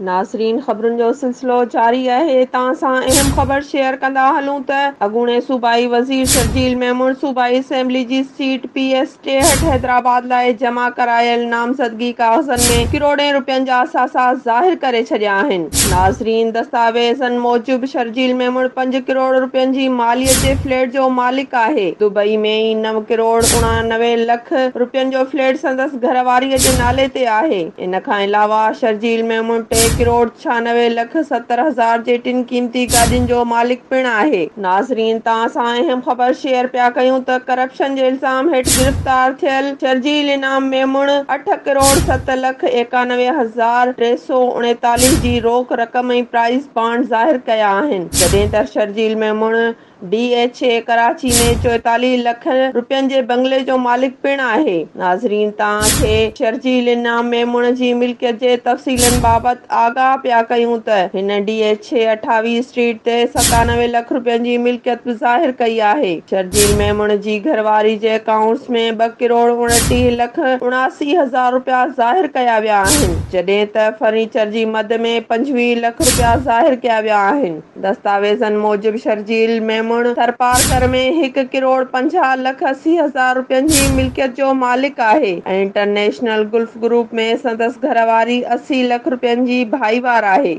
नाज़रीन, ख़बरुनि जो सिलसिलो जारी आहे। तव्हां सां अहम ख़बर शेयर कंदा हलूं त अॻूणे सूबाई वज़ीर शर्जील मेमून सूबाई असेंबली जी सीट PS 63 हैदराबाद लाइ जमा करायल नामज़दगी कागज़नि में किरोड़ें रुपयनि जा असासा ज़ाहिर करे छॾिया आहिनि। नाज़रीन, दस्तावेज़नि मूजिब शर्जील मेमून 5 करोड़ रुपयनि जी मालियत जे फ्लैट जो मालिक आहे। दुबई में ई 9 करोड़ 89 लख रुपयनि जो फ्लैट संदसि घरवारीअ जे नाले ते आहे। इन खां अलावा शर्जील मेमून 3 करोड़ 96 लख 70 हज़ार जे टिन क़ीमती गाॾियुनि जो मालिक पिणु आहे। नाज़रीन, तव्हां सां अहम ख़बर शेयर पिया कयूं त करप्शन जे इल्ज़ाम हेठि गिरफ़्तार थियल शर्जील इनाम मेमून 8 करोड़ 7 लख 91 हज़ार 339 जी रोक रक़म ऐं प्राइज़ बॉन्ड ज़ाहिर कया आहिनि, जॾहिं त शर्जील मेमून DHA कराची में 44 लख रुपयनि जे बंगले जो मालिक पिणु आहे। नाज़रीन, तव्हांखे शर्जील इनाम मेमून जी मिल्कियत जे तफ़सीलनि बाबति आगाह पिया कयूं त हिन DHA 28 स्ट्रीट ते 97 लख रुपयनि जी मिल्कियत ज़ाहिर कई आहे। शर्जील मेमून जी घरवारी जे अकाउंट्स में 2 करोड़ 29 लख 79 हज़ार रुपया ज़ाहिर कया विया आहिनि, जॾहिं त फर्नीचर जी मद में 25 लख रुपया ज़ाहिर कया विया आहिनि। दस्तावेज़नि मूजिब शर्जील मेमून थरपारकर में 1 करोड़ 50 लख 80 हज़ार रुपयनि जी मिल्कियत जो मालिक आहे ऐं इंटरनेशनल गुल्फ ग्रुप में संदसि घरवारी 80 लख रुपयनि जी भाईवार आहे।